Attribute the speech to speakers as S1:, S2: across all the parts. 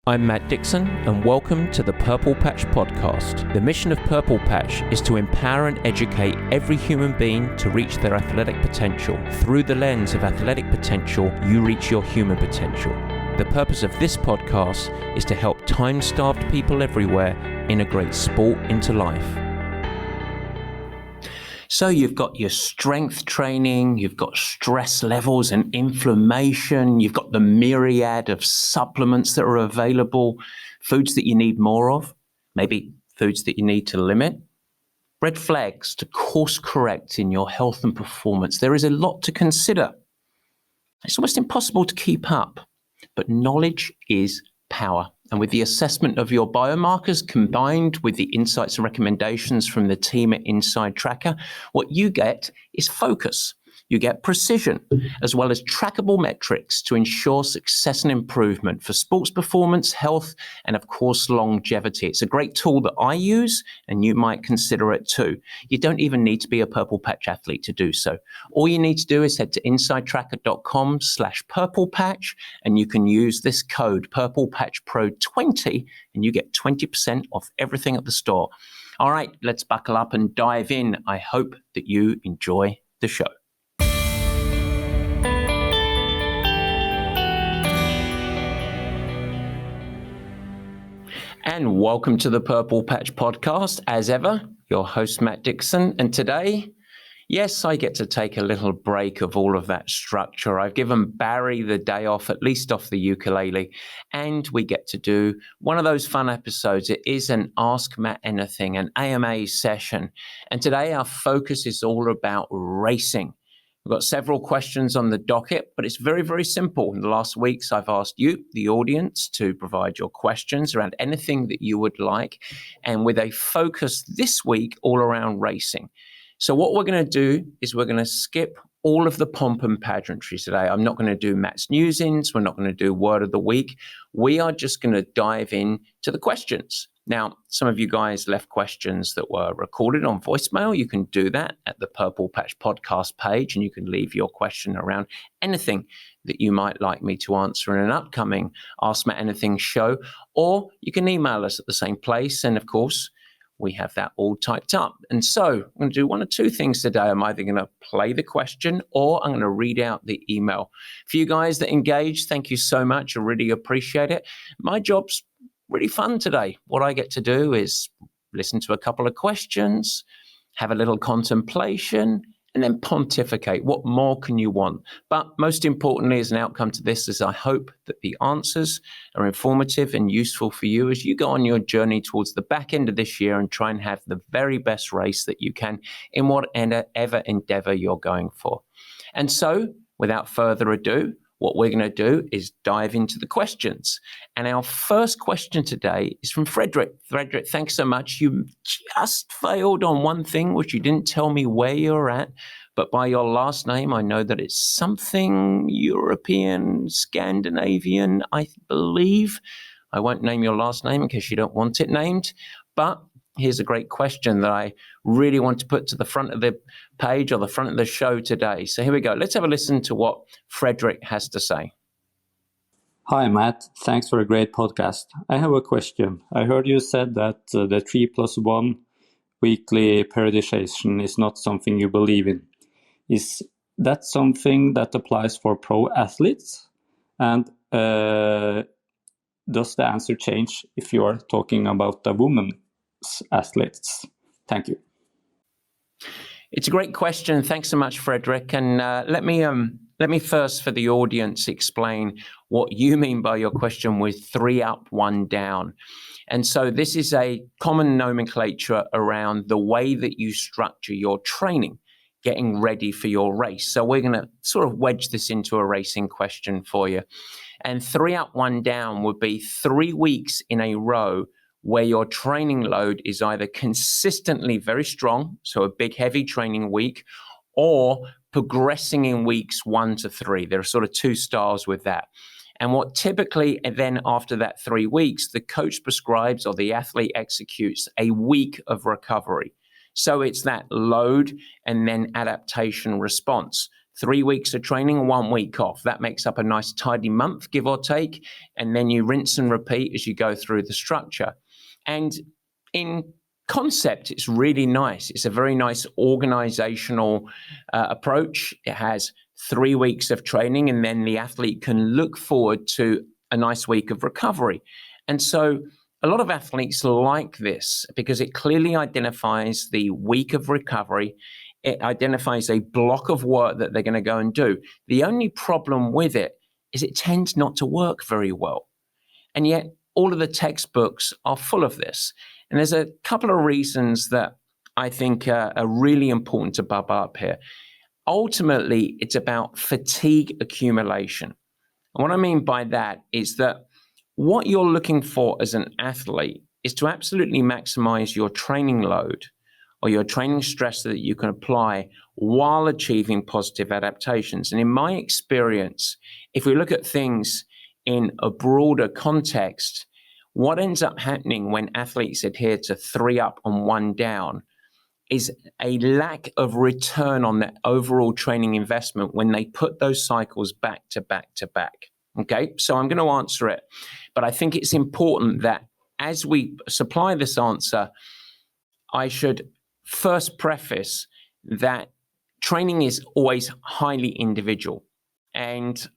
S1: I'm Matt Dixon, and welcome to the Purple Patch Podcast. The mission of Purple Patch is to empower and educate every human being to reach their athletic potential. Through the lens of athletic potential, you reach your human potential. The purpose of this podcast is to help time-starved people everywhere integrate sport into life. So you've got your strength training, you've got stress levels and inflammation, you've got the myriad of supplements that are available, foods that you need more of, maybe foods that you need to limit. Red flags to course correct in your health and performance. There is a lot to consider. It's almost impossible to keep up, but knowledge is power. And with the assessment of your biomarkers combined with the insights and recommendations from the team at Inside Tracker, what you get is focus. You get precision, as well as trackable metrics to ensure success and improvement for sports performance, health, and of course, longevity. It's a great tool that I use, and you might consider it too. You don't even need to be a Purple Patch athlete to do so. All you need to do is head to insidetracker.com/purplepatch, and you can use this code PurplePatchPro20, and you get 20% off everything at the store. All right, let's buckle up and dive in. I hope that you enjoy the show. And welcome to the Purple Patch Podcast. As ever, your host, Matt Dixon. And today, yes, I get to take a little break of all of that structure. I've given Barry the day off, at least off the ukulele, and we get to do one of those fun episodes. It is an Ask Matt Anything, an AMA session. And today our focus is all about racing. We've got several questions on the docket, but it's very, very simple. In the last weeks, I've asked you, the audience, to provide your questions around anything that you would like, and with a focus this week all around racing. So what we're going to do is we're going to skip all of the pomp and pageantry today. I'm not going to do Matt's Newsins. We're not going to do Word of the Week. We are just going to dive in to the questions. Now, some of you guys left questions that were recorded on voicemail. You can do that at the Purple Patch podcast page, and you can leave your question around anything that you might like me to answer in an upcoming Ask Matt Anything show, or you can email us at the same place. And of course, we have that all typed up. And so I'm going to do one of two things today. I'm either going to play the question or I'm going to read out the email. For you guys that engage, thank you so much. I really appreciate it. My job's really fun today. What I get to do is listen to a couple of questions, have a little contemplation, and then pontificate. What more can you want? But most importantly, as an outcome to this, is I hope that the answers are informative and useful for you as you go on your journey towards the back end of this year and try and have the very best race that you can in whatever endeavor you're going for. And so, without further ado, what we're going to do is dive into the questions. And our first question today is from Frederik. Frederik, thanks so much. You just failed on one thing, which you didn't tell me where you're at. But by your last name, I know that it's something European, Scandinavian, I believe. I won't name your last name in case you don't want it named. But here's a great question that I really want to put to the front of the page or the front of the show today. So here we go. Let's have a listen to what Frederik has to say.
S2: Hi, Matt. Thanks for a great podcast. I have a question. I heard you said that the 3+1 weekly periodization is not something you believe in. Is that something that applies for pro athletes? And does the answer change if you are talking about the women's athletes? Thank you.
S1: It's a great question. Thanks so much, Frederik. And let me first, for the audience, explain what you mean by your question with 3 up, 1 down. And so this is a common nomenclature around the way that you structure your training, getting ready for your race. So we're going to sort of wedge this into a racing question for you. And 3 up, 1 down would be 3 weeks in a row where your training load is either consistently very strong, so a big heavy training week, or progressing in weeks 1 to 3. There are sort of 2 styles with that. And what typically then after that 3 weeks, the coach prescribes or the athlete executes a week of recovery. So it's that load and then adaptation response. 3 weeks of training, 1 week off. That makes up a nice tidy month, give or take. And then you rinse and repeat as you go through the structure. And in concept, it's really nice. It's a very nice organizational approach. It has 3 weeks of training, and then the athlete can look forward to a nice week of recovery. And so a lot of athletes like this because it clearly identifies the week of recovery. It identifies a block of work that they're going to go and do. The only problem with it is it tends not to work very well. And yet all of the textbooks are full of this. And there's a couple of reasons that I think are really important to bub up here. Ultimately, it's about fatigue accumulation. And what I mean by that is that what you're looking for as an athlete is to absolutely maximize your training load or your training stress that you can apply while achieving positive adaptations. And in my experience, if we look at things in a broader context, what ends up happening when athletes adhere to 3 up and 1 down is a lack of return on their overall training investment when they put those cycles back to back to back. Okay, so I'm going to answer it, but I think it's important that as we supply this answer, I should first preface that training is always highly individual. And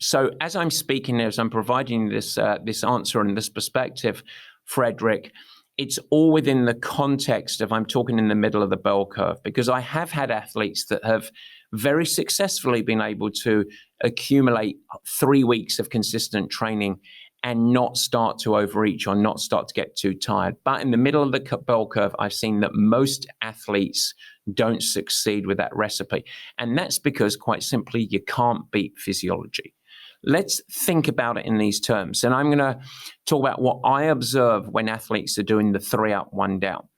S1: so as I'm speaking, as I'm providing this answer and this perspective, Frederik, it's all within the context of I'm talking in the middle of the bell curve, because I have had athletes that have very successfully been able to accumulate 3 weeks of consistent training and not start to overreach or not start to get too tired. But in the middle of the bell curve, I've seen that most athletes don't succeed with that recipe. And that's because, quite simply, you can't beat physiology. Let's think about it in these terms. And I'm going to talk about what I observe when athletes are doing the 3 up, 1 down.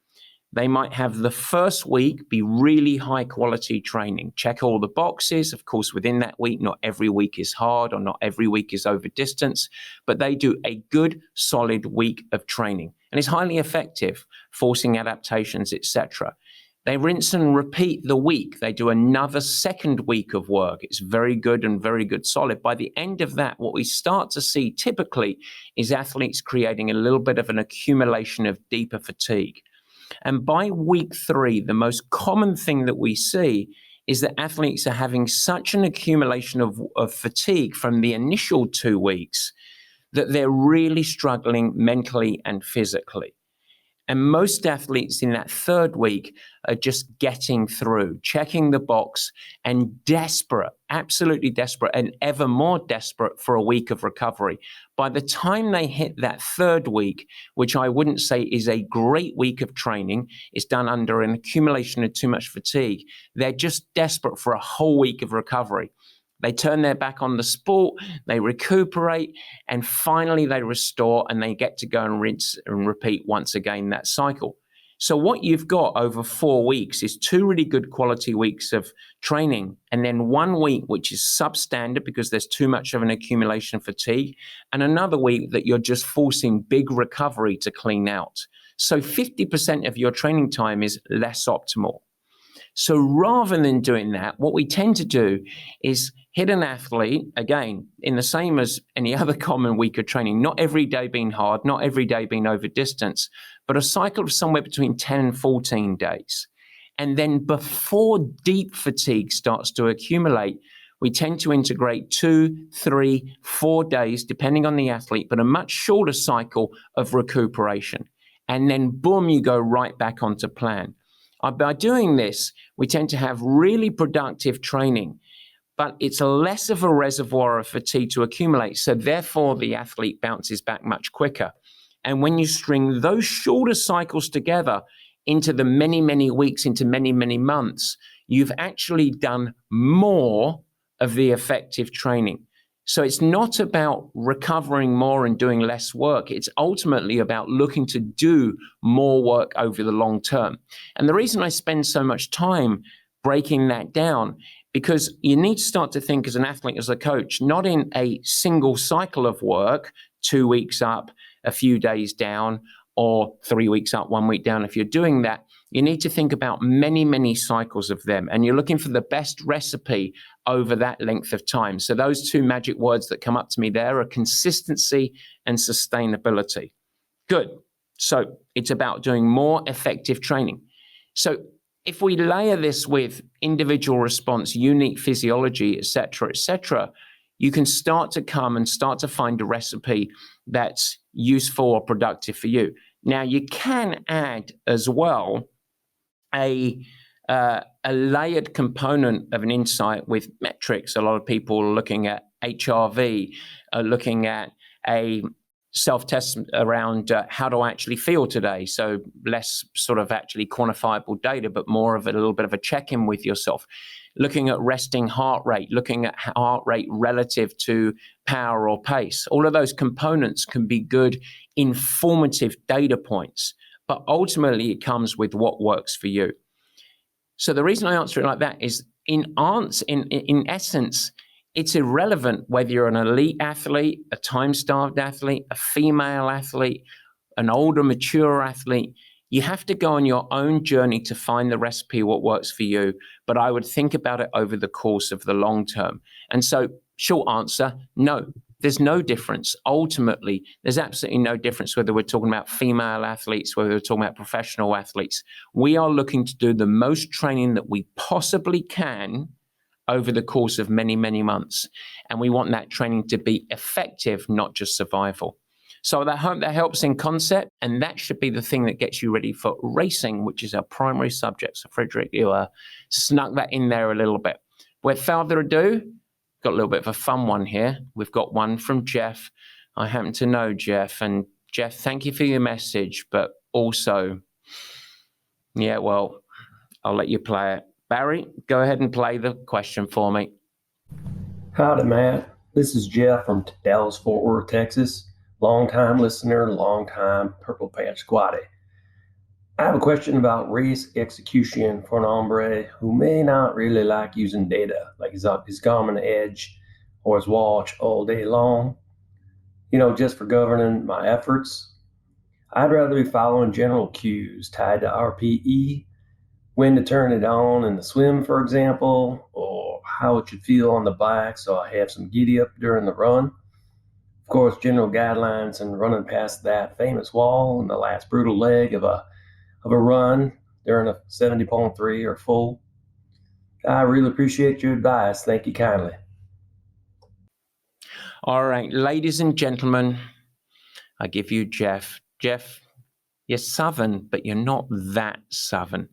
S1: They might have the first week be really high quality training, check all the boxes. Of course, within that week, not every week is hard or not every week is over distance, but they do a good, solid week of training. And it's highly effective, forcing adaptations, etc. They rinse and repeat the week. They do another second week of work. It's very good and very good solid. By the end of that, what we start to see typically is athletes creating a little bit of an accumulation of deeper fatigue. And by week 3, the most common thing that we see is that athletes are having such an accumulation of fatigue from the initial 2 weeks that they're really struggling mentally and physically. And most athletes in that 3rd week are just getting through, checking the box, and desperate, absolutely desperate, and ever more desperate for a week of recovery. By the time they hit that 3rd week, which I wouldn't say is a great week of training, it's done under an accumulation of too much fatigue, they're just desperate for a whole week of recovery. They turn their back on the sport, they recuperate, and finally they restore and they get to go and rinse and repeat once again that cycle. So what you've got over 4 weeks is 2 really good quality weeks of training, and then 1 week which is substandard because there's too much of an accumulation of fatigue, and another week that you're just forcing big recovery to clean out. So 50% of your training time is less optimal. So rather than doing that, what we tend to do is hit an athlete, again, in the same as any other common week of training, not every day being hard, not every day being over distance, but a cycle of somewhere between 10 and 14 days. And then before deep fatigue starts to accumulate, we tend to integrate 2, 3, 4 days, depending on the athlete, but a much shorter cycle of recuperation. And then boom, you go right back onto plan. By doing this, we tend to have really productive training, but it's less of a reservoir of fatigue to accumulate. So therefore, the athlete bounces back much quicker. And when you string those shorter cycles together into the many, many weeks, into many, many months, you've actually done more of the effective training. So it's not about recovering more and doing less work. It's ultimately about looking to do more work over the long term. And the reason I spend so much time breaking that down, because you need to start to think as an athlete, as a coach, not in a single cycle of work, 2 weeks up, a few days down, or 3 weeks up, 1 week down. If you're doing that, You need to think about many, many cycles of them, and you're looking for the best recipe over that length of time. So those two magic words that come up to me there are consistency and sustainability. Good. So it's about doing more effective training. So if we layer this with individual response, unique physiology, et cetera, you can start to find a recipe that's useful or productive for you. Now, you can add as well a layered component of an insight with metrics. A lot of people are looking at HRV, looking at a self-test around how do I actually feel today. So less sort of actually quantifiable data, but more of a little bit of a check-in with yourself. Looking at resting heart rate, looking at heart rate relative to power or pace. All of those components can be good, informative data points, but ultimately it comes with what works for you. So the reason I answer it like that is in essence, it's irrelevant whether you're an elite athlete, a time-starved athlete, a female athlete, an older, mature athlete. You have to go on your own journey to find the recipe, what works for you. But I would think about it over the course of the long term. And so, short answer, no, there's no difference. Ultimately, there's absolutely no difference whether we're talking about female athletes, whether we're talking about professional athletes. We are looking to do the most training that we possibly can over the course of many, many months. And we want that training to be effective, not just survival. So I hope that helps in concept, and that should be the thing that gets you ready for racing, which is our primary subject. So Frederik, you snuck that in there a little bit. Without further ado, got a little bit of a fun one here. We've got one from Jeff. I happen to know Jeff, and Jeff, thank you for your message, but also, yeah, well, I'll let you play it. Barry, go ahead and play the question for me.
S3: Howdy, Matt. This is Jeff from Dallas-Fort Worth, Texas. Long-time listener, long-time Purple Patch squattee. I have a question about race execution for an hombre who may not really like using data, like his Garmin Edge or his watch all day long, just for governing my efforts. I'd rather be following general cues tied to RPE, when to turn it on in the swim, for example, or how it should feel on the bike so I have some giddy up during the run. Of course, general guidelines and running past that famous wall in the last brutal leg of a run during a 70.3 or full. I really appreciate your advice. Thank you kindly.
S1: All right, ladies and gentlemen, I give you Jeff. Jeff, you're Southern, but you're not that Southern.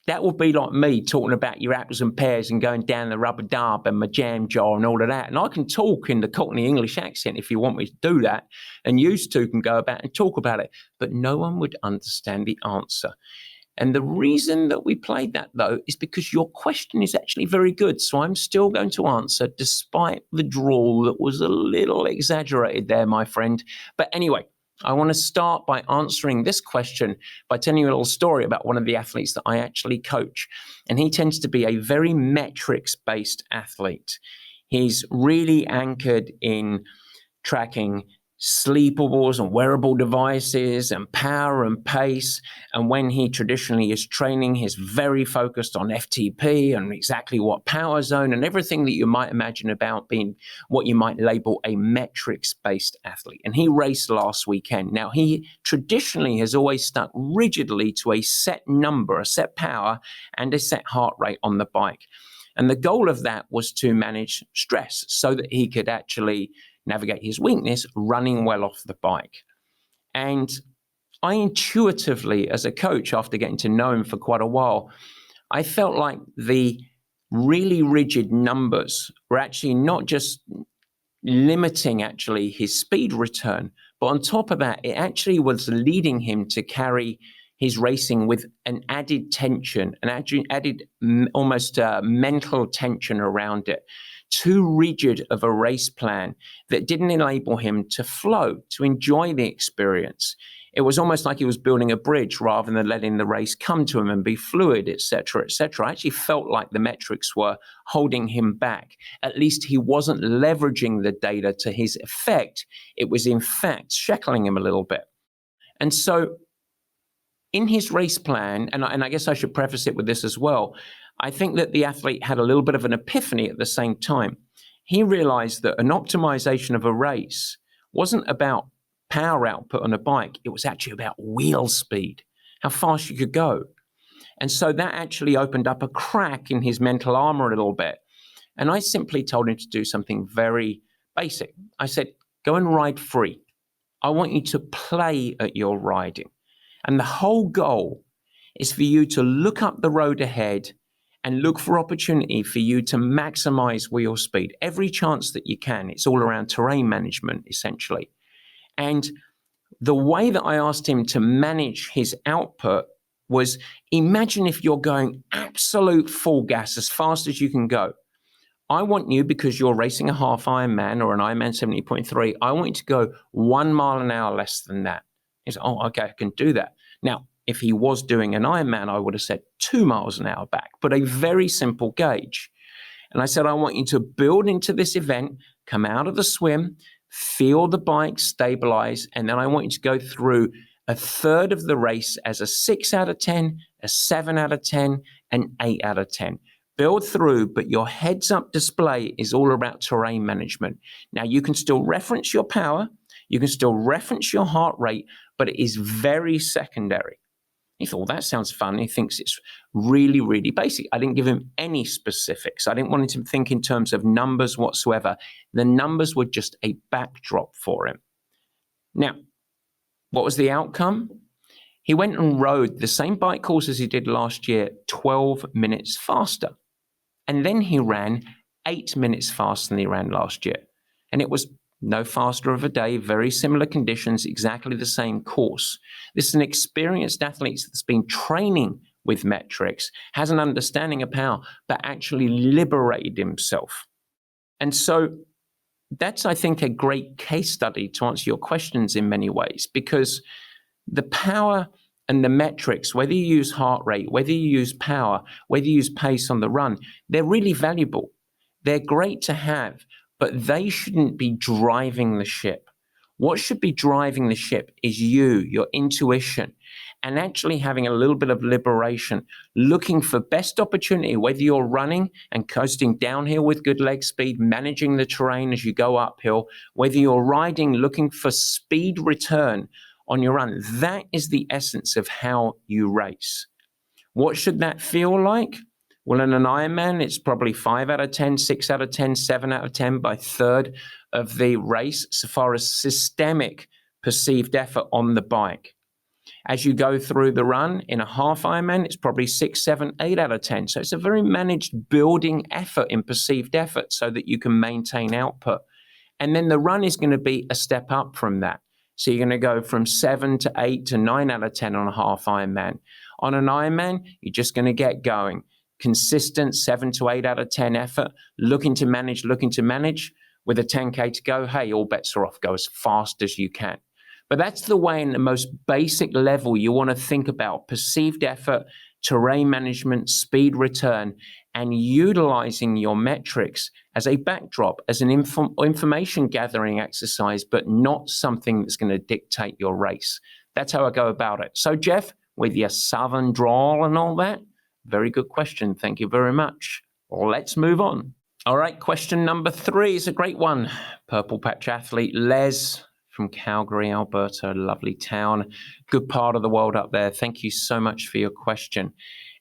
S1: That would be like me talking about your apples and pears and going down the rubber dub and my jam jar and all of that. And I can talk in the Cockney English accent if you want me to do that. And you two can go about and talk about it. But no one would understand the answer. And the reason that we played that, though, is because your question is actually very good. So I'm still going to answer despite the drawl that was a little exaggerated there, my friend. But anyway, I want to start by answering this question by telling you a little story about one of the athletes that I actually coach. And he tends to be a very metrics-based athlete. He's really anchored in tracking sleepables and wearable devices and power and pace. And when he traditionally is training, he's very focused on FTP and exactly what power zone and everything that you might imagine about being what you might label a metrics-based athlete. And he raced last weekend. Now, he traditionally has always stuck rigidly to a set number, a set power, and a set heart rate on the bike. And the goal of that was to manage stress so that he could actually navigate his weakness running well off the bike. And I intuitively, as a coach, after getting to know him for quite a while, I felt like the really rigid numbers were actually not just limiting actually his speed return, but on top of that, it actually was leading him to carry his racing with an added tension, an added almost mental tension around it. Too rigid of a race plan that didn't enable him to flow, to enjoy the experience. It was almost like he was building a bridge rather than letting the race come to him and be fluid, et cetera, et cetera. I actually felt like the metrics were holding him back. At least he wasn't leveraging the data to his effect. It was in fact shackling him a little bit. And so in his race plan, and I guess I should preface it with this as well, I think that the athlete had a little bit of an epiphany at the same time. He realized that an optimization of a race wasn't about power output on a bike. It was actually about wheel speed, how fast you could go. And so that actually opened up a crack in his mental armor a little bit. And I simply told him to do something very basic. I said, go and ride free. I want you to play at your riding. And the whole goal is for you to look up the road ahead and look for opportunity for you to maximize wheel speed every chance that you can. It's all around terrain management, essentially. And the way that I asked him to manage his output was, imagine if you're going absolute full gas as fast as you can go. I want you, because you're racing a half Ironman or an Ironman 70.3, I want you to go 1 mile an hour less than that. He said, oh, okay, I can do that. Now, if he was doing an Ironman, I would have said 2 miles an hour back, but a very simple gauge. And I said, I want you to build into this event, come out of the swim, feel the bike stabilize, and then I want you to go through a third of the race as a 6 out of 10, a 7 out of 10, an 8 out of 10. Build through, but your heads-up display is all about terrain management. Now, you can still reference your power, you can still reference your heart rate, but it is very secondary. He thought, that sounds fun. He thinks it's really, really basic. I didn't give him any specifics. I didn't want him to think in terms of numbers whatsoever. The numbers were just a backdrop for him. Now, what was the outcome? He went and rode the same bike course as he did last year, 12 minutes faster. And then he ran 8 minutes faster than he ran last year. And it was no faster of a day, very similar conditions, exactly the same course. This is an experienced athlete that's been training with metrics, has an understanding of power, but actually liberated himself. And so that's, I think, a great case study to answer your questions in many ways, because the power and the metrics, whether you use heart rate, whether you use power, whether you use pace on the run, they're really valuable. They're great to have, but they shouldn't be driving the ship. What should be driving the ship is you, your intuition, and actually having a little bit of liberation, looking for best opportunity, whether you're running and coasting downhill with good leg speed, managing the terrain as you go uphill, whether you're riding, looking for speed return on your run. That is the essence of how you race. What should that feel like? Well, in an Ironman, it's probably 5 out of 10, 6 out of 10, 7 out of 10 by third of the race, so far as systemic perceived effort on the bike. As you go through the run in a half Ironman, it's probably 6, 7, 8 out of 10. So it's a very managed building effort in perceived effort so that you can maintain output. And then the run is going to be a step up from that. So you're going to go from 7 to 8 to 9 out of 10 on a half Ironman. On an Ironman, you're just going to get going. Consistent 7 to 8 out of 10 effort, looking to manage. With a 10K to go, hey, all bets are off. Go as fast as you can. But that's the way, in the most basic level, you want to think about perceived effort, terrain management, speed return, and utilizing your metrics as a backdrop, as an information gathering exercise, but not something that's going to dictate your race. That's how I go about it. So, Jeff, with your southern drawl and all that, very good question. Thank you very much. Let's move on. All right, question number 3 is a great one. Purple Patch athlete Les from Calgary, Alberta, lovely town, good part of the world up there. Thank you so much for your question.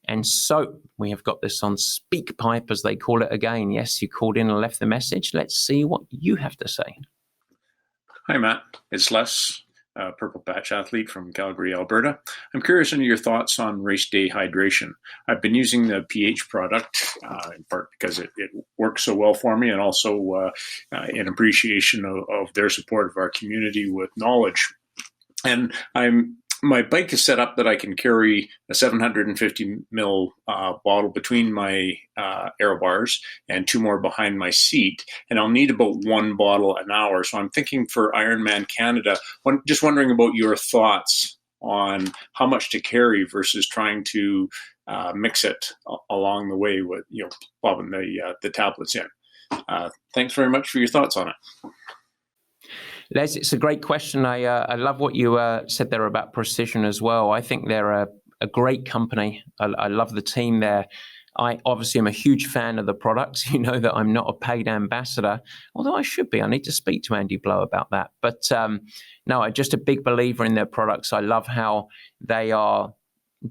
S1: And so we have got this on SpeakPipe, as they call it again. Yes, you called in and left the message. Let's see what you have to say.
S4: Hi, Matt. It's Les, Purple Patch athlete from Calgary, Alberta. I'm curious on your thoughts on race day hydration. I've been using the pH product in part because it works so well for me, and also in appreciation of their support of our community with knowledge. And my bike is set up that I can carry a 750 ml bottle between my aero bars and 2 more behind my seat, and I'll need about 1 bottle an hour. So I'm thinking for Ironman Canada, just wondering about your thoughts on how much to carry versus trying to mix it along the way with, popping the tablets in. Thanks very much for your thoughts on it.
S1: Les, it's a great question. I love what you said there about Precision as well. I think they're a great company. I love the team there. I obviously am a huge fan of the products. You know that I'm not a paid ambassador, although I should be. I need to speak to Andy Blow about that. But no, I'm just a big believer in their products. I love how they are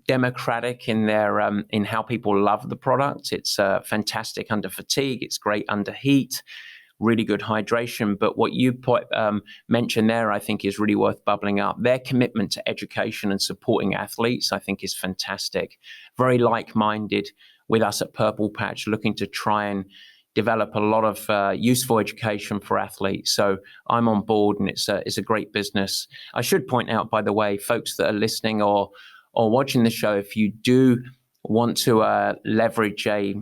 S1: democratic in their in how people love the product. It's fantastic under fatigue. It's great under heat. Really good hydration. But what you mentioned there, I think, is really worth bubbling up. Their commitment to education and supporting athletes, I think, is fantastic. Very like-minded with us at Purple Patch, looking to try and develop a lot of useful education for athletes. So I'm on board, and it's a great business. I should point out, by the way, folks that are listening or watching the show, if you do want to leverage a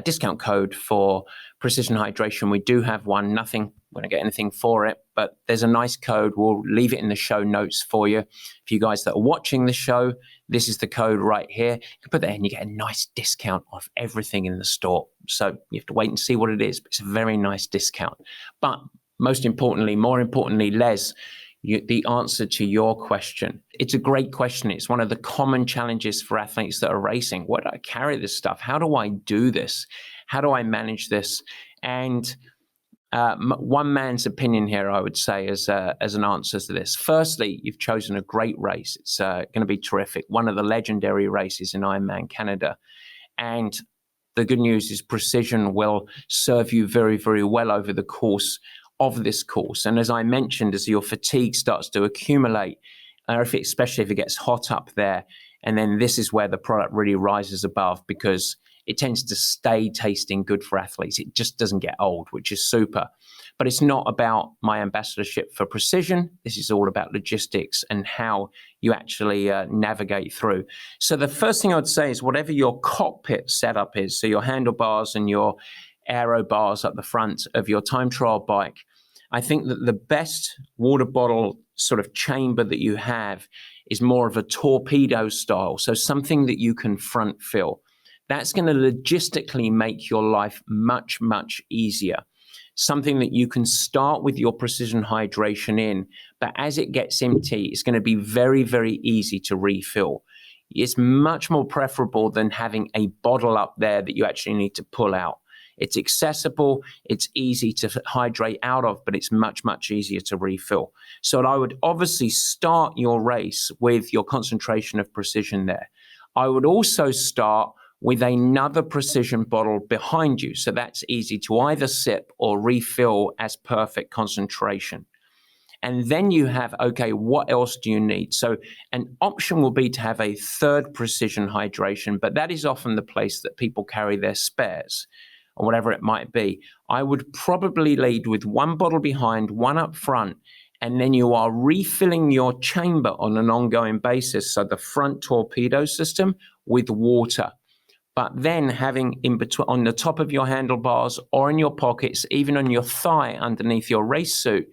S1: discount code for Precision Hydration, we do have one. Nothing, we're going to get anything for it, but there's a nice code. We'll leave it in the show notes for you. For you guys that are watching the show, this is the code right here. You can put that in, you get a nice discount off everything in the store. So you have to wait and see what it is, but it's a very nice discount. But more importantly, Les, the answer to your question. It's a great question. It's one of the common challenges for athletes that are racing. Where do I carry this stuff? How do I do this? How do I manage this? And one man's opinion here, I would say, as an answer to this. Firstly, you've chosen a great race. It's going to be terrific. One of the legendary races in Ironman Canada. And the good news is Precision will serve you very, very well over the course of this course. And as I mentioned, as your fatigue starts to accumulate, especially if it gets hot up there, and then this is where the product really rises above, because it tends to stay tasting good for athletes. It just doesn't get old, which is super. But it's not about my ambassadorship for Precision. This is all about logistics and how you actually navigate through. So the first thing I would say is whatever your cockpit setup is, so your handlebars and your aero bars at the front of your time trial bike, I think that the best water bottle sort of chamber that you have is more of a torpedo style. So something that you can front fill. That's going to logistically make your life much, much easier. Something that you can start with your Precision hydration in, but as it gets empty, it's going to be very, very easy to refill. It's much more preferable than having a bottle up there that you actually need to pull out. It's accessible, it's easy to hydrate out of, but it's much, much easier to refill. So I would obviously start your race with your concentration of Precision there. I would also start with another Precision bottle behind you. So that's easy to either sip or refill as perfect concentration. And then you have, okay, what else do you need? So an option will be to have a third Precision hydration, but that is often the place that people carry their spares or whatever it might be. I would probably lead with one bottle behind, one up front, and then you are refilling your chamber on an ongoing basis. So the front torpedo system with water. But then having in between, on the top of your handlebars or in your pockets, even on your thigh underneath your race suit,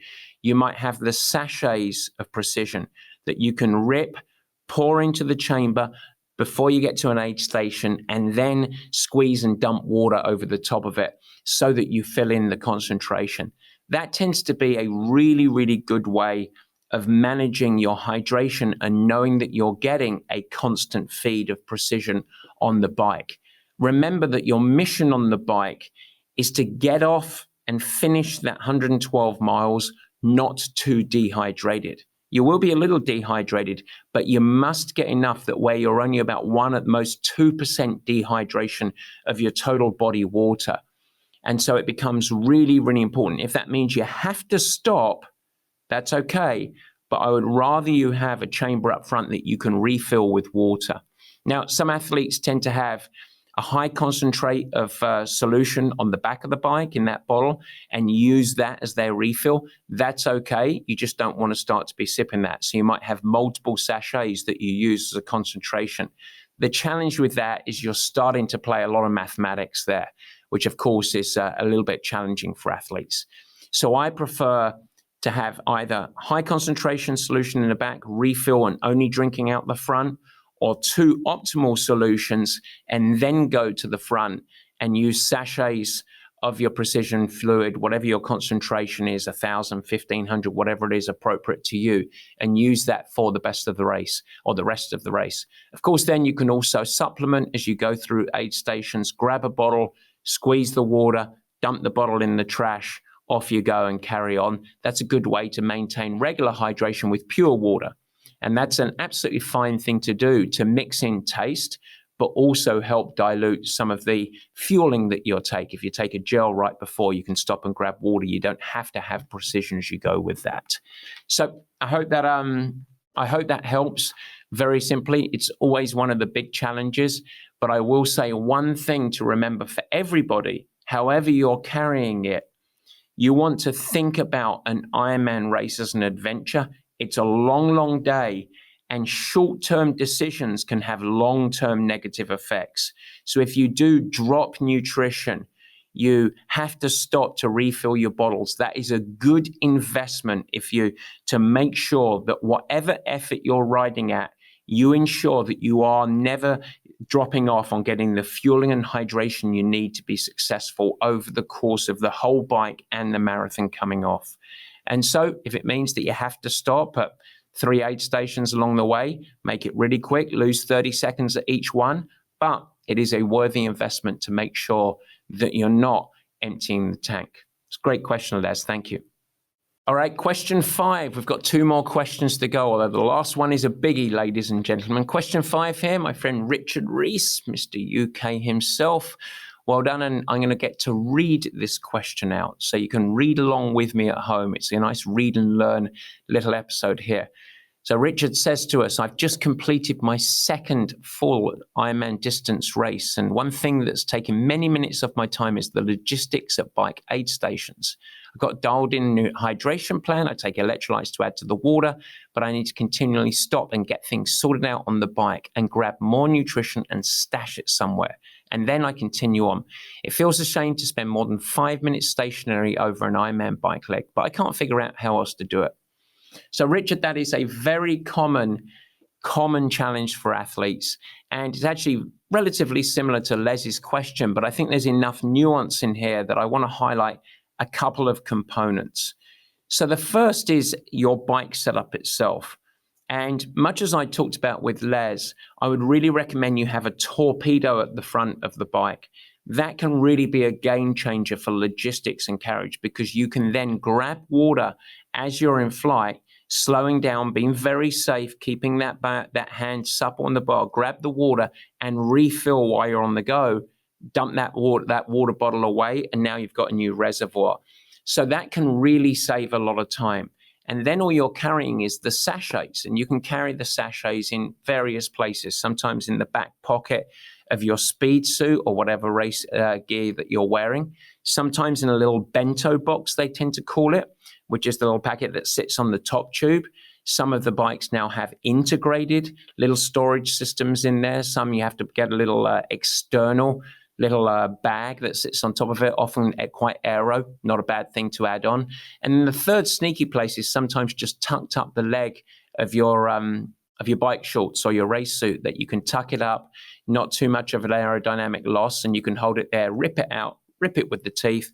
S1: you might have the sachets of Precision that you can rip, pour into the chamber before you get to an aid station, and then squeeze and dump water over the top of it so that you fill in the concentration. That tends to be a really, really good way of managing your hydration and knowing that you're getting a constant feed of Precision on the bike. Remember that your mission on the bike is to get off and finish that 112 miles not too dehydrated. You will be a little dehydrated, but you must get enough that where you're only about 1 at most 2% dehydration of your total body water. And so it becomes really, really important. If that means you have to stop, that's okay, but I would rather you have a chamber up front that you can refill with water. Now, some athletes tend to have a high concentrate of solution on the back of the bike in that bottle and use that as their refill. That's okay. You just don't want to start to be sipping that. So you might have multiple sachets that you use as a concentration. The challenge with that is you're starting to play a lot of mathematics there, which of course is a little bit challenging for athletes. So I prefer to have either high concentration solution in the back, refill and only drinking out the front, or 2 optimal solutions and then go to the front and use sachets of your precision fluid, whatever your concentration is, 1,000, 1,500, whatever it is appropriate to you, and use that for the best of the race or the rest of the race. Of course, then you can also supplement as you go through aid stations, grab a bottle, squeeze the water, dump the bottle in the trash, off you go and carry on. That's a good way to maintain regular hydration with pure water. And that's an absolutely fine thing to do to mix in taste, but also help dilute some of the fueling that you'll take. If you take a gel right before, you can stop and grab water. You don't have to have precision as you go with that. So I hope that helps. Very simply, it's always one of the big challenges, but I will say one thing to remember for everybody, however you're carrying it, you want to think about an Ironman race as an adventure. It's a long, long day, and short-term decisions can have long-term negative effects. So if you do drop nutrition, you have to stop to refill your bottles. That is a good investment to make sure that whatever effort you're riding at, you ensure that you are never dropping off on getting the fueling and hydration you need to be successful over the course of the whole bike and the marathon coming off. And so if it means that you have to stop at 3 aid stations along the way, make it really quick, lose 30 seconds at each one, but it is a worthy investment to make sure that you're not emptying the tank. It's a great question, Les. Thank you. All right, question 5. We've got 2 more questions to go, although the last one is a biggie, ladies and gentlemen. Question 5 here, my friend Richard Rees, Mr. UK himself. Well done, and I'm going to get to read this question out so you can read along with me at home. It's a nice read and learn little episode here. So Richard says to us, I've just completed my second full Ironman distance race, and one thing that's taken many minutes of my time is the logistics at bike aid stations. I've got dialed in a new hydration plan. I take electrolytes to add to the water, but I need to continually stop and get things sorted out on the bike and grab more nutrition and stash it somewhere. And then I continue on. It feels a shame to spend more than 5 minutes stationary over an Ironman bike leg, but I can't figure out how else to do it. So Richard, that is a very common challenge for athletes. And it's actually relatively similar to Les's question, but I think there's enough nuance in here that I want to highlight a couple of components. So the first is your bike setup itself. And much as I talked about with Les, I would really recommend you have a torpedo at the front of the bike. That can really be a game changer for logistics and carriage, because you can then grab water as you're in flight, slowing down, being very safe, keeping that hand supple on the bar, grab the water and refill while you're on the go, dump that water bottle away, and now you've got a new reservoir. So that can really save a lot of time. And then all you're carrying is the sachets, and you can carry the sachets in various places, sometimes in the back pocket of your speed suit or whatever race gear that you're wearing, sometimes in a little bento box, they tend to call it, which is the little packet that sits on the top tube. Some of the bikes now have integrated little storage systems in there. Some you have to get a little external little bag that sits on top of it, often quite aero, not a bad thing to add on. And then the third sneaky place is sometimes just tucked up the leg of your bike shorts or your race suit, that you can tuck it up, not too much of an aerodynamic loss, and you can hold it there, rip it out, rip it with the teeth,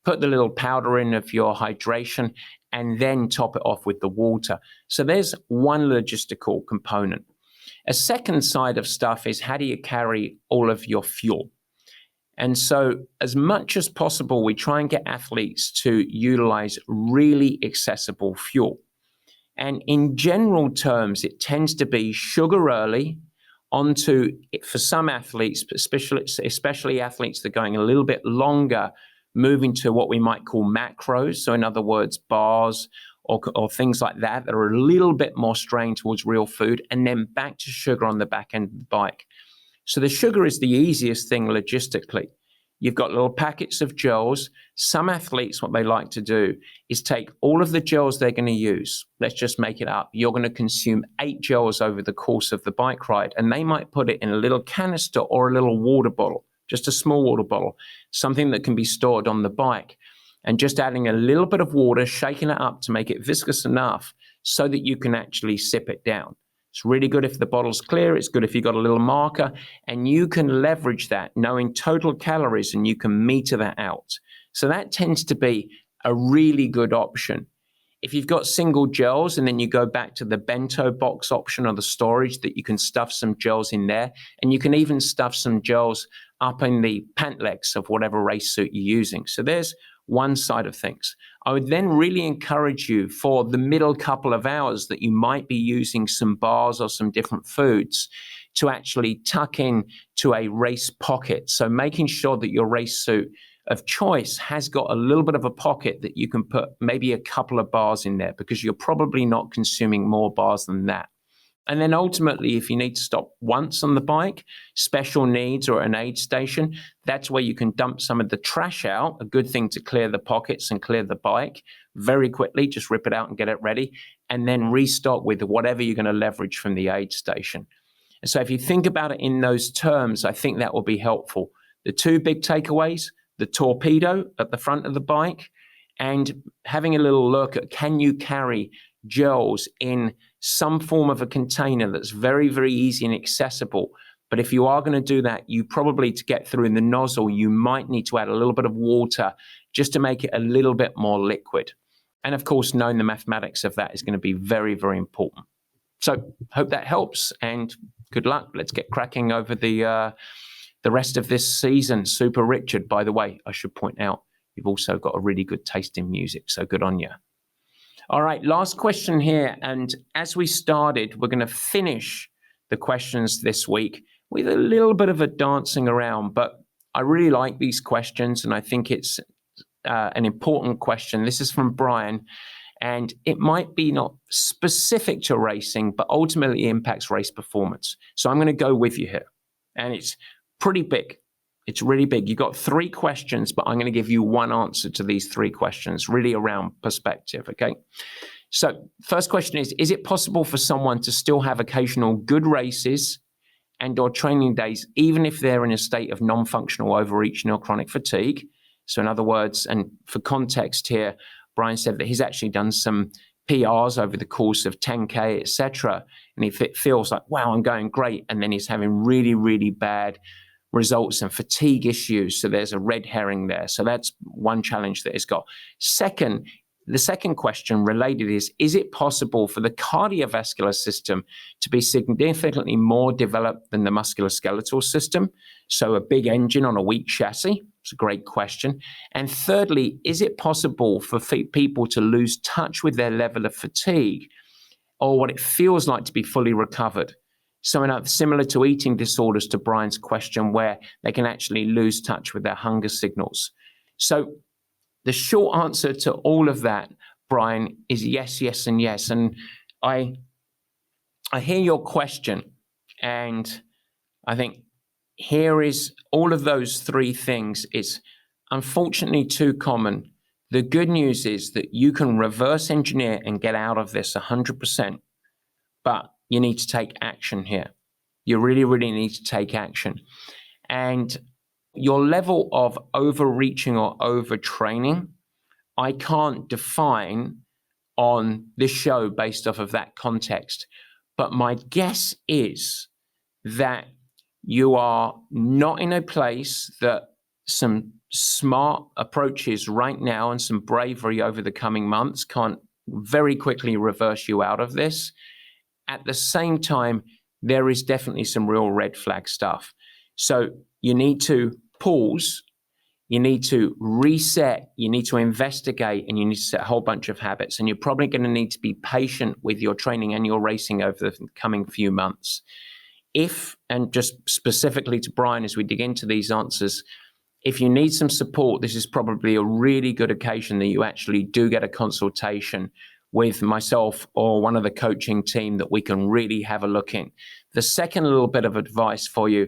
S1: put the little powder in of your hydration, and then top it off with the water. So there's one logistical component. A second side of stuff is, how do you carry all of your fuel? And so as much as possible, we try and get athletes to utilize really accessible fuel. And in general terms, it tends to be sugar early onto, for some athletes, especially athletes that are going a little bit longer, moving to what we might call macros. So in other words, bars or things like that are a little bit more strained towards real food, and then back to sugar on the back end of the bike. So the sugar is the easiest thing logistically. You've got little packets of gels. Some athletes, what they like to do is take all of the gels they're going to use. Let's just make it up. You're going to consume 8 gels over the course of the bike ride, and they might put it in a little canister or a little water bottle, just a small water bottle, something that can be stored on the bike, and just adding a little bit of water, shaking it up to make it viscous enough so that you can actually sip it down. It's really good if the bottle's clear. It's good if you've got a little marker, and you can leverage that knowing total calories, and you can meter that out. So that tends to be a really good option. If you've got single gels and then you go back to the bento box option or the storage, that you can stuff some gels in there, and you can even stuff some gels up in the pant legs of whatever race suit you're using. So there's one side of things. I would then really encourage you for the middle couple of hours that you might be using some bars or some different foods to actually tuck in to a race pocket. So making sure that your race suit of choice has got a little bit of a pocket that you can put maybe a couple of bars in there, because you're probably not consuming more bars than that. And then ultimately, if you need to stop once on the bike, special needs or an aid station, that's where you can dump some of the trash out. A good thing to clear the pockets and clear the bike very quickly. Just rip it out and get it ready, and then restock with whatever you're going to leverage from the aid station. And so if you think about it in those terms, I think that will be helpful. The two big takeaways: the torpedo at the front of the bike, and having a little look at, can you carry gels in some form of a container that's very, very easy and accessible. But if you are going to do that, you probably, to get through in the nozzle, you might need to add a little bit of water just to make it a little bit more liquid. And of course, knowing the mathematics of that is going to be very, very important. So hope that helps, and good luck. Let's get cracking over the rest of this season. Super Richard, by the way, I should point out, you've also got a really good taste in music, so good on you. All right, last question here. And as we started, we're going to finish the questions this week with a little bit of a dancing around, but I really like these questions, and I think it's an important question. This is from Brian, and it might be not specific to racing, but ultimately impacts race performance. So I'm going to go with you here, and it's pretty big. It's really big. You've got 3 questions, but I'm going to give you one answer to these 3 questions, really around perspective, okay? So first question is it possible for someone to still have occasional good races and or training days, even if they're in a state of non-functional overreaching or chronic fatigue? So in other words, and for context here, Brian said that he's actually done some PRs over the course of 10K, etc. And if it feels like, wow, I'm going great, and then he's having really, really bad results and fatigue issues. So there's a red herring there. So that's one challenge that he's got. The second question related is it possible for the cardiovascular system to be significantly more developed than the musculoskeletal system? So a big engine on a weak chassis? It's a great question. And thirdly, is it possible for people to lose touch with their level of fatigue, or what it feels like to be fully recovered? So similar to eating disorders, to Brian's question, where they can actually lose touch with their hunger signals. So the short answer to all of that, Brian, is yes, yes, and yes. And I hear your question, and I think here is all of those 3 things. It's unfortunately too common. The good news is that you can reverse engineer and get out of this 100%, but you need to take action here. You really, really need to take action. And your level of overreaching or overtraining, I can't define on this show based off of that context. But my guess is that you are not in a place that some smart approaches right now and some bravery over the coming months can't very quickly reverse you out of this. At the same time, there is definitely some real red flag stuff. So you need to pause, you need to reset, you need to investigate, and you need to set a whole bunch of habits. And you're probably going to need to be patient with your training and your racing over the coming few months. If, and just specifically to Brian as we dig into these answers, if you need some support, this is probably a really good occasion that you actually do get a consultation with myself or one of the coaching team that we can really have a look in. The second little bit of advice for you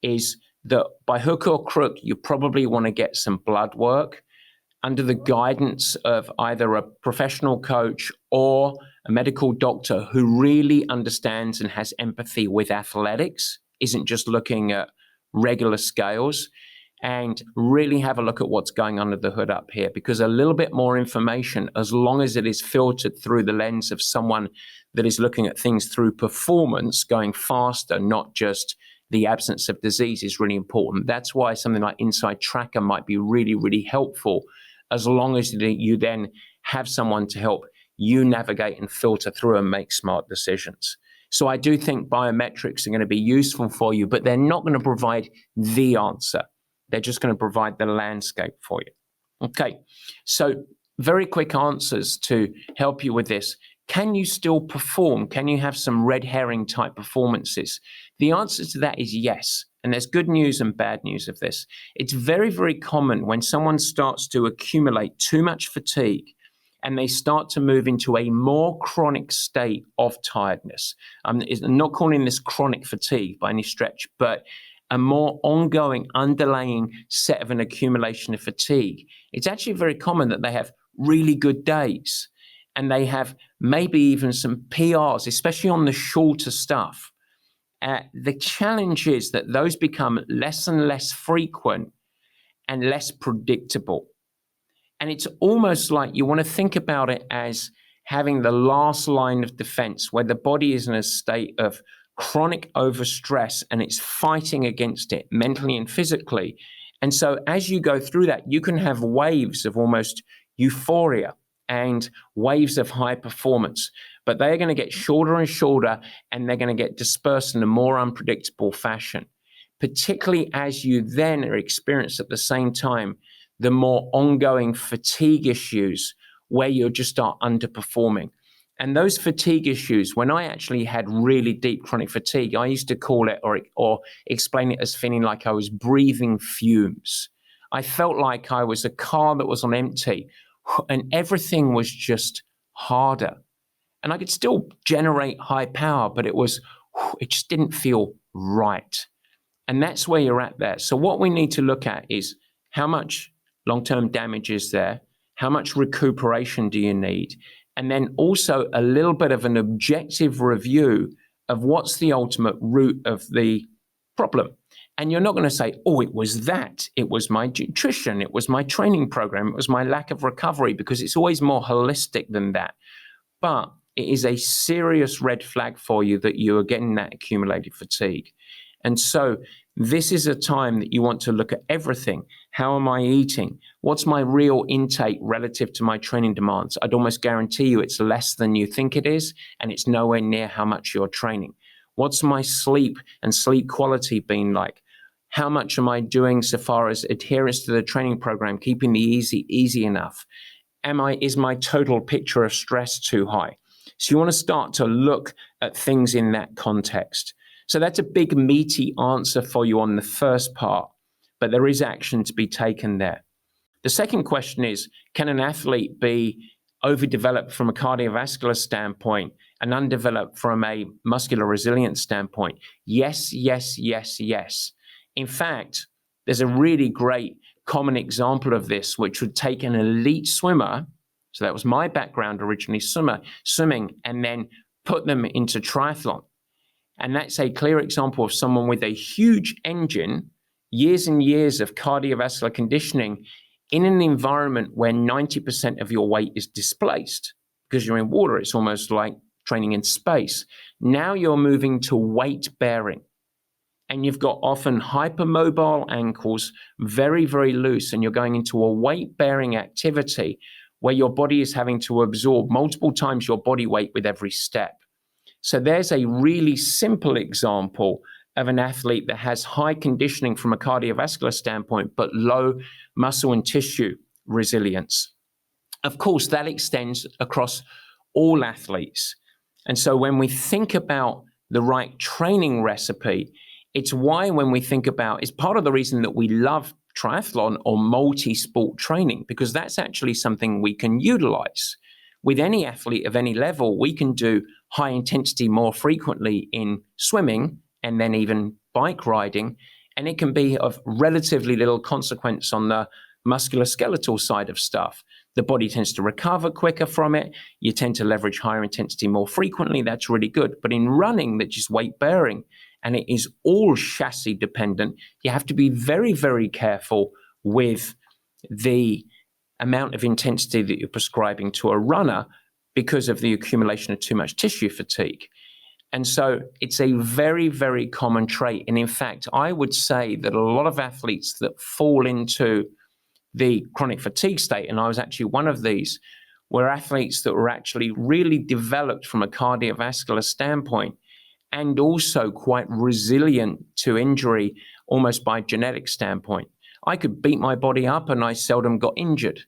S1: is that by hook or crook, you probably want to get some blood work under the guidance of either a professional coach or a medical doctor who really understands and has empathy with athletics, isn't just looking at regular scales. and really have a look at what's going under the hood up here, because a little bit more information, as long as it is filtered through the lens of someone that is looking at things through performance, going faster, not just the absence of disease, is really important. That's why something like Inside Tracker might be really, really helpful, as long as you then have someone to help you navigate and filter through and make smart decisions. So I do think biometrics are going to be useful for you, but they're not going to provide the answer. They're just going to provide the landscape for you. Okay, so very quick answers to help you with this. Can you still perform? Can you have some red herring type performances? The answer to that is yes. And there's good news and bad news of this. It's very, very common when someone starts to accumulate too much fatigue and they start to move into a more chronic state of tiredness. I'm not calling this chronic fatigue by any stretch, but a more ongoing underlying set of an accumulation of fatigue. It's actually very common that they have really good days and they have maybe even some PRs, especially on the shorter stuff. The challenge is that those become less and less frequent and less predictable. And it's almost like you want to think about it as having the last line of defense, where the body is in a state of chronic overstress and it's fighting against it mentally and physically. And so as you go through that, you can have waves of almost euphoria and waves of high performance, but they're going to get shorter and shorter, and they're going to get dispersed in a more unpredictable fashion, particularly as you then are experiencing at the same time the more ongoing fatigue issues where you just start underperforming. And those fatigue issues, when I actually had really deep chronic fatigue, I used to call it or explain it as feeling like I was breathing fumes. I felt like I was a car that was on empty and everything was just harder. And I could still generate high power, but it just didn't feel right. And that's where you're at there. So what we need to look at is how much long-term damage is there? How much recuperation do you need? And then also a little bit of an objective review of what's the ultimate root of the problem. And you're not going to say, oh, it was that. It was my nutrition. It was my training program. It was my lack of recovery, because it's always more holistic than that. But it is a serious red flag for you that you are getting that accumulated fatigue. And so this is a time that you want to look at everything. How am I eating? What's my real intake relative to my training demands? I'd almost guarantee you it's less than you think it is, and it's nowhere near how much you're training. What's my sleep and sleep quality been like? How much am I doing so far as adherence to the training program, keeping the easy enough? Is my total picture of stress too high? So you want to start to look at things in that context. So that's a big meaty answer for you on the first part, but there is action to be taken there. The second question is, can an athlete be overdeveloped from a cardiovascular standpoint and undeveloped from a muscular resilience standpoint? Yes, yes, yes, yes. In fact, there's a really great common example of this, which would take an elite swimmer, so that was my background originally, swimming, and then put them into triathlon. And that's a clear example of someone with a huge engine, years and years of cardiovascular conditioning in an environment where 90% of your weight is displaced because you're in water. It's almost like training in space. Now you're moving to weight bearing. And you've got often hypermobile ankles, very, very loose, and you're going into a weight-bearing activity where your body is having to absorb multiple times your body weight with every step. So there's a really simple example of an athlete that has high conditioning from a cardiovascular standpoint, but low muscle and tissue resilience. Of course, that extends across all athletes. And so when we think about the right training recipe, it's why when we think about, it's part of the reason that we love triathlon or multi-sport training, because that's actually something we can utilize. With any athlete of any level, we can do high intensity more frequently in swimming and then even bike riding, and it can be of relatively little consequence on the musculoskeletal side of stuff. The body tends to recover quicker from it. You tend to leverage higher intensity more frequently. That's really good. But in running, that's just weight bearing, and it is all chassis dependent, you have to be very, very careful with the amount of intensity that you're prescribing to a runner because of the accumulation of too much tissue fatigue. And so it's a very, very common trait. And in fact, I would say that a lot of athletes that fall into the chronic fatigue state, and I was actually one of these, were athletes that were actually really developed from a cardiovascular standpoint and also quite resilient to injury almost by genetic standpoint. I could beat my body up and I seldom got injured.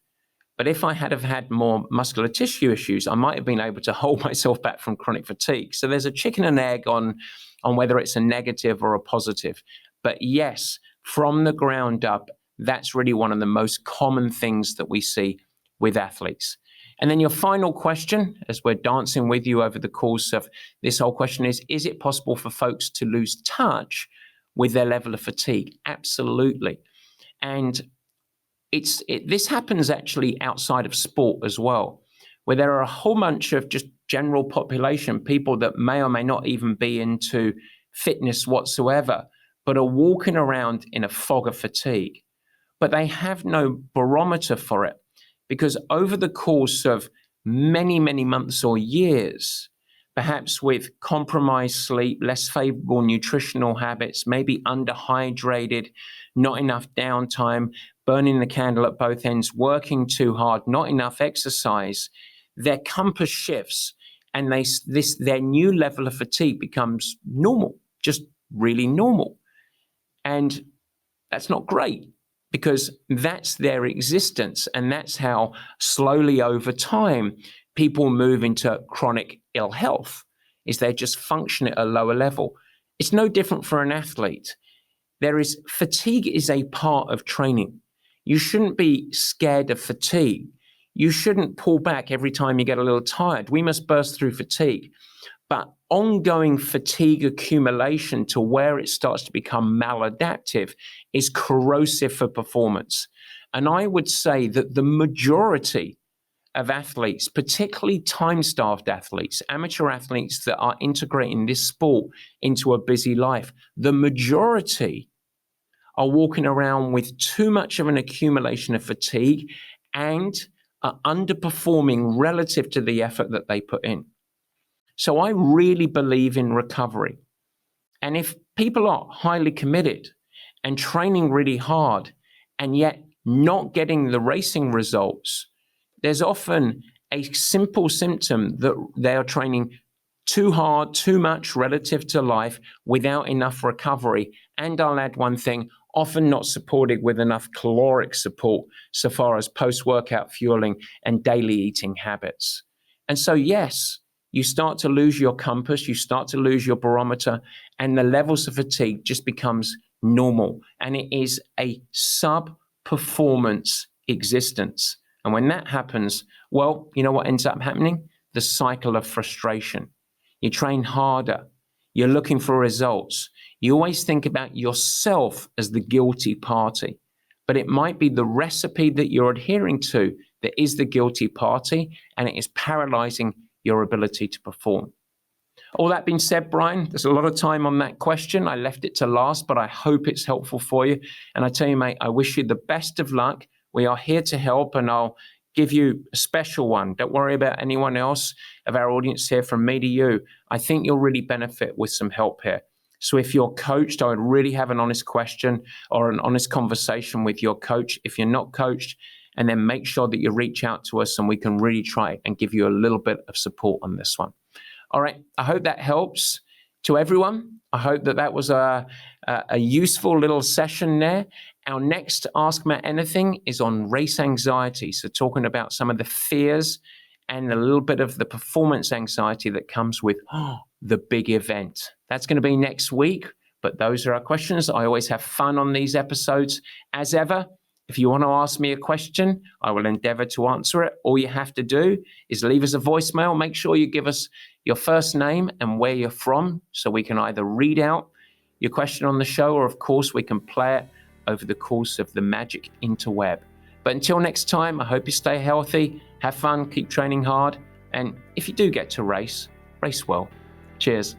S1: But if I had have had more muscular tissue issues, I might have been able to hold myself back from chronic fatigue. So there's a chicken and egg on whether it's a negative or a positive. But yes, from the ground up, that's really one of the most common things that we see with athletes. And then your final question, as we're dancing with you over the course of this whole question, is it possible for folks to lose touch with their level of fatigue? Absolutely. And this happens actually outside of sport as well, where there are a whole bunch of just general population, people that may or may not even be into fitness whatsoever, but are walking around in a fog of fatigue. But they have no barometer for it, because over the course of many, many months or years, perhaps with compromised sleep, less favorable nutritional habits, maybe underhydrated, not enough downtime, burning the candle at both ends, working too hard, not enough exercise, their compass shifts and their new level of fatigue becomes normal, just really normal. And that's not great, because that's their existence, and that's how slowly over time people move into chronic ill health, is they just function at a lower level. It's no different for an athlete. Fatigue is a part of training. You shouldn't be scared of fatigue. You shouldn't pull back every time you get a little tired. We must burst through fatigue. But ongoing fatigue accumulation to where it starts to become maladaptive is corrosive for performance. And I would say that the majority of athletes, particularly time-starved athletes, amateur athletes that are integrating this sport into a busy life, the majority are walking around with too much of an accumulation of fatigue and are underperforming relative to the effort that they put in. So I really believe in recovery. And if people are highly committed and training really hard and yet not getting the racing results, there's often a simple symptom that they are training too hard, too much relative to life without enough recovery. And I'll add one thing, often not supported with enough caloric support so far as post-workout fueling and daily eating habits. And so, yes, you start to lose your compass, you start to lose your barometer, and the levels of fatigue just becomes normal. And it is a sub-performance existence. And when that happens, well, you know what ends up happening? The cycle of frustration. You train harder. You're looking for results. You always think about yourself as the guilty party, but it might be the recipe that you're adhering to that is the guilty party, and it is paralyzing your ability to perform. All that being said, Brian, there's a lot of time on that question. I left it to last, but I hope it's helpful for you. And I tell you, mate, I wish you the best of luck. We are here to help, and I'll give you a special one. Don't worry about anyone else of our audience here. From me to you, I think you'll really benefit with some help here. So if you're coached, I would really have an honest question or an honest conversation with your coach. If you're not coached, and then make sure that you reach out to us and we can really try and give you a little bit of support on this one. All right, I hope that helps to everyone. I hope that was a useful little session there. Our next Ask Matt Anything is on race anxiety. So talking about some of the fears and a little bit of the performance anxiety that comes with the big event. That's going to be next week, but those are our questions. I always have fun on these episodes. As ever, if you want to ask me a question, I will endeavor to answer it. All you have to do is leave us a voicemail. Make sure you give us your first name and where you're from so we can either read out your question on the show or, of course, we can play it over the course of the magic interweb. But until next time, I hope you stay healthy, have fun, keep training hard, and if you do get to race well. Cheers.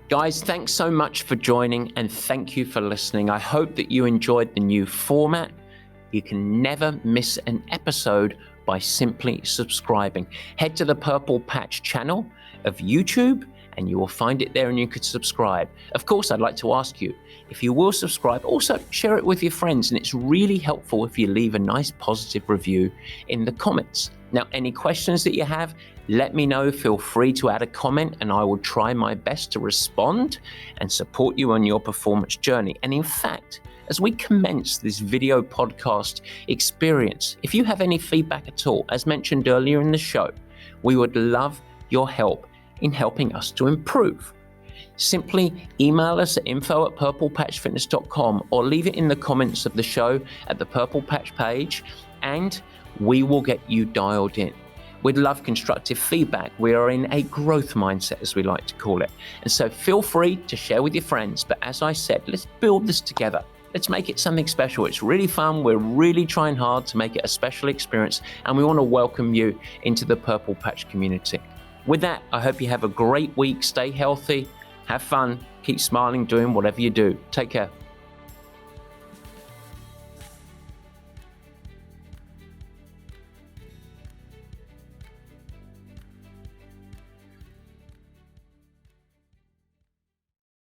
S1: Guys, thanks so much for joining and thank you for listening. I hope that you enjoyed the new format. You can never miss an episode by simply subscribing. Head to the Purple Patch channel of YouTube and you will find it there and you could subscribe. Of course, I'd like to ask you, if you will subscribe, also share it with your friends, and it's really helpful if you leave a nice positive review in the comments. Now, any questions that you have, let me know. Feel free to add a comment and I will try my best to respond and support you on your performance journey. And in fact, as we commence this video podcast experience, if you have any feedback at all, as mentioned earlier in the show, we would love your help in helping us to improve. Simply email us at info@purplepatchfitness.com or leave it in the comments of the show at the Purple Patch page and we will get you dialed in. We'd love constructive feedback. We are in a growth mindset, as we like to call it. And so feel free to share with your friends. But as I said, let's build this together. Let's make it something special. It's really fun. We're really trying hard to make it a special experience. And we want to welcome you into the Purple Patch community. With that, I hope you have a great week. Stay healthy. Have fun. Keep smiling, doing whatever you do. Take care.